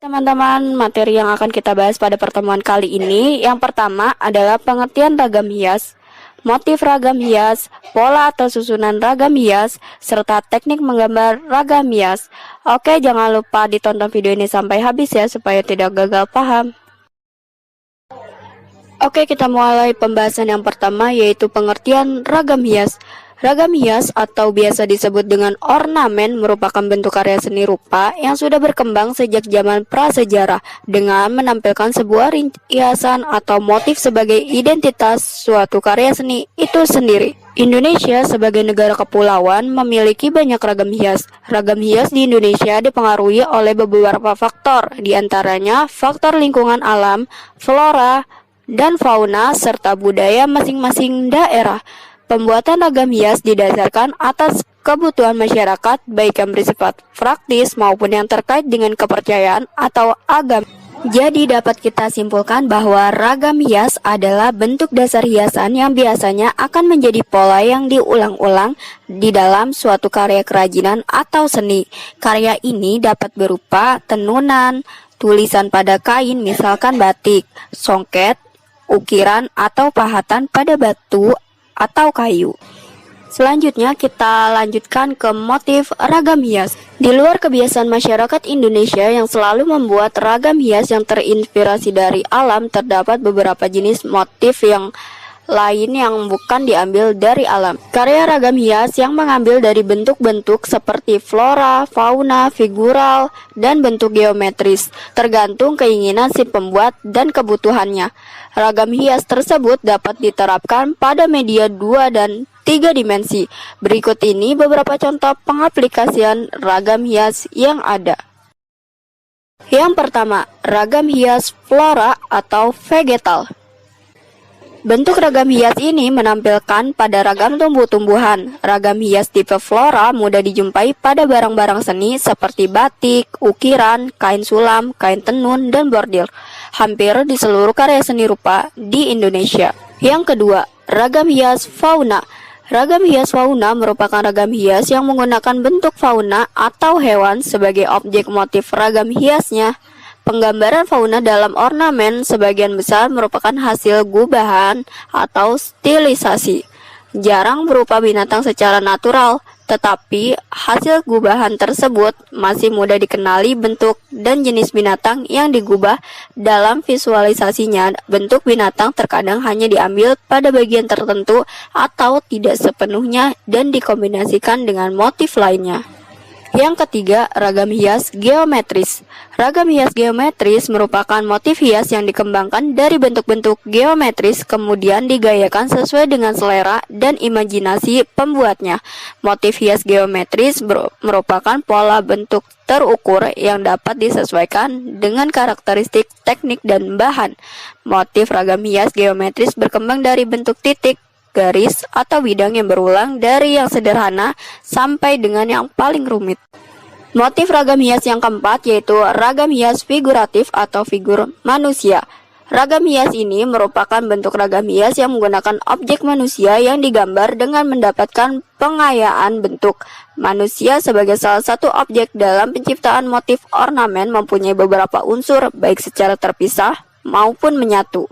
Teman-teman, materi yang akan kita bahas pada pertemuan kali ini, yang pertama adalah pengertian ragam hias, motif ragam hias, pola atau susunan ragam hias, serta teknik menggambar ragam hias. Oke, jangan lupa ditonton video ini sampai habis ya, supaya tidak gagal paham. Oke, kita mulai pembahasan yang pertama, yaitu pengertian ragam hias. Ragam hias atau biasa disebut dengan ornamen merupakan bentuk karya seni rupa yang sudah berkembang sejak zaman prasejarah dengan menampilkan sebuah hiasan atau motif sebagai identitas suatu karya seni itu sendiri. Indonesia sebagai negara kepulauan memiliki banyak ragam hias. Ragam hias di Indonesia dipengaruhi oleh beberapa faktor, diantaranya faktor lingkungan alam, flora, dan fauna, serta budaya masing-masing daerah. Pembuatan ragam hias didasarkan atas kebutuhan masyarakat, baik yang bersifat praktis maupun yang terkait dengan kepercayaan atau agama. Jadi dapat kita simpulkan bahwa ragam hias adalah bentuk dasar hiasan yang biasanya akan menjadi pola yang diulang-ulang di dalam suatu karya kerajinan atau seni. Karya ini dapat berupa tenunan, tulisan pada kain misalkan batik, songket, ukiran atau pahatan pada batu atau kayu. Selanjutnya kita lanjutkan ke motif ragam hias. Di luar kebiasaan masyarakat Indonesia yang selalu membuat ragam hias yang terinspirasi dari alam, terdapat beberapa jenis motif yang lain yang bukan diambil dari alam. Karya ragam hias yang mengambil dari bentuk-bentuk seperti flora, fauna, figural, dan bentuk geometris, tergantung keinginan si pembuat dan kebutuhannya. Ragam hias tersebut dapat diterapkan pada media 2 dan 3 dimensi. Berikut ini beberapa contoh pengaplikasian ragam hias yang ada. Yang pertama, ragam hias flora atau vegetal. Bentuk ragam hias ini menampilkan pada ragam tumbuh-tumbuhan. Ragam hias tipe flora mudah dijumpai pada barang-barang seni seperti batik, ukiran, kain sulam, kain tenun, dan bordil, hampir di seluruh karya seni rupa di Indonesia. Yang kedua, ragam hias fauna. Ragam hias fauna merupakan ragam hias yang menggunakan bentuk fauna atau hewan sebagai objek motif ragam hiasnya. Penggambaran fauna dalam ornamen sebagian besar merupakan hasil gubahan atau stilisasi. Jarang berupa binatang secara natural, tetapi hasil gubahan tersebut masih mudah dikenali bentuk dan jenis binatang yang digubah. Dalam visualisasinya, bentuk binatang terkadang hanya diambil pada bagian tertentu atau tidak sepenuhnya dan dikombinasikan dengan motif lainnya. Yang ketiga, ragam hias geometris. Ragam hias geometris merupakan motif hias yang dikembangkan dari bentuk-bentuk geometris kemudian digayakan sesuai dengan selera dan imajinasi pembuatnya. Motif hias geometris merupakan pola bentuk terukur yang dapat disesuaikan dengan karakteristik teknik dan bahan. Motif ragam hias geometris berkembang dari bentuk titik, garis, atau bidang yang berulang dari yang sederhana sampai dengan yang paling rumit. Motif ragam hias yang keempat yaitu ragam hias figuratif atau figur manusia. Ragam hias ini merupakan bentuk ragam hias yang menggunakan objek manusia yang digambar dengan mendapatkan pengayaan bentuk. Manusia sebagai salah satu objek dalam penciptaan motif ornamen mempunyai beberapa unsur baik secara terpisah maupun menyatu.